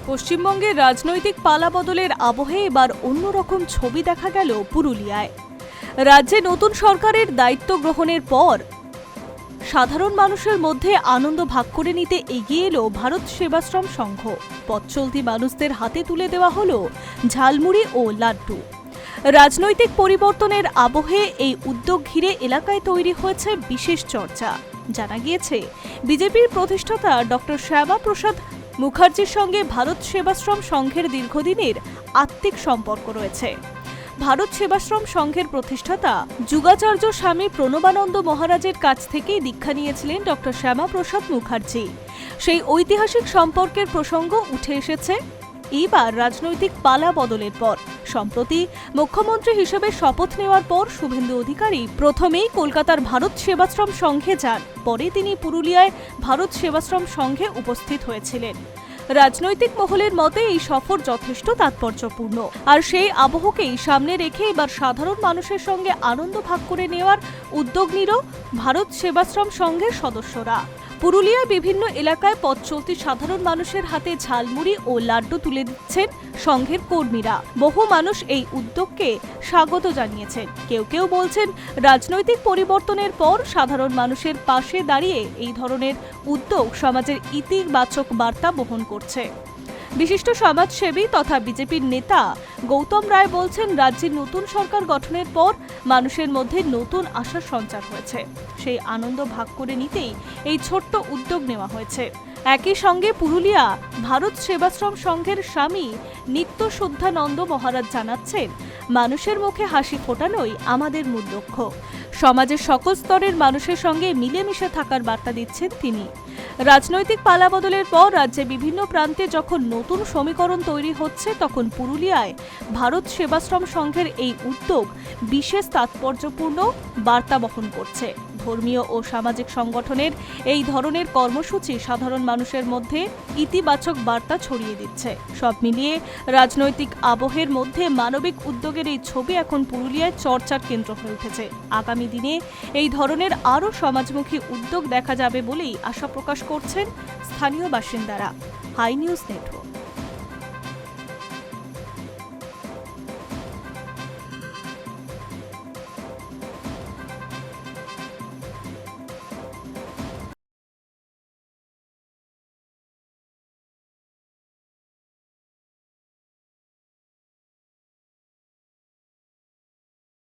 পশ্চিমবঙ্গের রাজনৈতিক পালাবদলের আবহে এবার অন্যরকম ছবি দেখা গেল পুরুলিয়ায়। রাজ্যে নতুন সরকারের দায়িত্ব গ্রহণের পর সাধারণ মানুষের মধ্যে আনন্দ ভাগ করে নিতে এগিয়ে এলো ভারত সেবাশ্রম সংঘ। পথ চলতি মানুষদের হাতে তুলে দেওয়া হলো ঝালমুড়ি ও লাড্ডু। রাজনৈতিক পরিবর্তনের আবহে এই উদ্যোগ ঘিরে এলাকায় তৈরি হয়েছে বিশেষ চর্চা। জানা গিয়েছে, বিজেপির প্রতিষ্ঠাতা ডক্টর শ্যামা প্রসাদ মুখার্জির সঙ্গে ভারত সেবাশ্রম সংঘের দীর্ঘদিনের আত্মিক সম্পর্ক রয়েছে। ভারত সেবাশ্রম সংঘের প্রতিষ্ঠাতা যুগাচার্য স্বামী প্রণবানন্দ মহারাজের কাছ থেকেই দীক্ষা নিয়েছিলেন ডক্টর শ্যামা প্রসাদ মুখার্জি। সেই ঐতিহাসিক সম্পর্কের প্রসঙ্গ উঠে এসেছে এইবার রাজনৈতিক পালা বদলের পর। সম্প্রতি মুখ্যমন্ত্রী হিসেবে শপথ নেওয়ার পর শুভেন্দু অধিকারী প্রথমেই কলকাতার ভারত সেবাশ্রম সংঘে যান, পরে তিনি পুরুলিয়ায় ভারত সেবাশ্রম সংঘে উপস্থিত হয়েছিলেন। রাজনৈতিক মহলের মতে এই সফর যথেষ্ট তাৎপর্যপূর্ণ, আর সেই আবহকেই সামনে রেখে এবার সাধারণ মানুষের সঙ্গে আনন্দ ভাগ করে নেওয়ার উদ্যোগ নিল ভারত সেবাশ্রম সংঘের সদস্যরা। পুরুলিয়ার বিভিন্ন এলাকায় পথ চলতি সাধারণ মানুষের হাতে ঝালমুড়ি ও লাড্ডু তুলে দিচ্ছেন সংঘের কর্মীরা। বহু মানুষ এই উদ্যোগকে স্বাগত জানিয়েছেন। কেউ কেউ বলছেন, রাজনৈতিক পরিবর্তনের পর সাধারণ মানুষের পাশে দাঁড়িয়ে এই ধরনের উদ্যোগ সমাজের ইতিবাচক বার্তা বহন করছে। বিশিষ্ট সমাজসেবী তথা বিজেপির নেতা গৌতম রায় বলছেন, রাজ্যের নতুন সরকার গঠনের পর মানুষের মধ্যে নতুন আশার সঞ্চার হয়েছে। সেই আনন্দ ভাগ করে নিতেই এই ছোট্ট উদ্যোগ নেওয়া হয়েছে। একই সঙ্গে পুরুলিয়া ভারত সেবাশ্রম সংঘের স্বামী নিত্যশুদ্ধানন্দ মহারাজ জানাচ্ছেন, মানুষের মুখে হাসি ফোটানোই আমাদের মূল লক্ষ্য। সমাজের সকল স্তরের মানুষের সঙ্গে মিলেমিশে থাকার বার্তা দিচ্ছেন তিনি। রাজনৈতিক পালাবদলের পর রাজ্যে বিভিন্ন প্রান্তে যখন নতুন সমীকরণ তৈরি হচ্ছে, তখন পুরুলিয়ায় ভারত সেবাশ্রম সংঘের এই উদ্যোগ বিশেষ তাৎপর্যপূর্ণ বার্তা বহন করছে। ধর্মীয় ও সামাজিক সংগঠনের এই ধরনের কর্মসূচি সাধারণ মানুষের মধ্যে ইতিবাচক বার্তা ছড়িয়ে দিচ্ছে। সব মিলিয়ে রাজনৈতিক আবহের মধ্যে মানবিক উদ্যোগের এই ছবি এখন পুরুলিয়ায় চর্চার কেন্দ্র হয়ে উঠেছে। আগামী দিনে এই ধরনের আরও সমাজমুখী উদ্যোগ দেখা যাবে বলেই আশা প্রকাশ করছেন স্থানীয় বাসিন্দারা। Hi news network.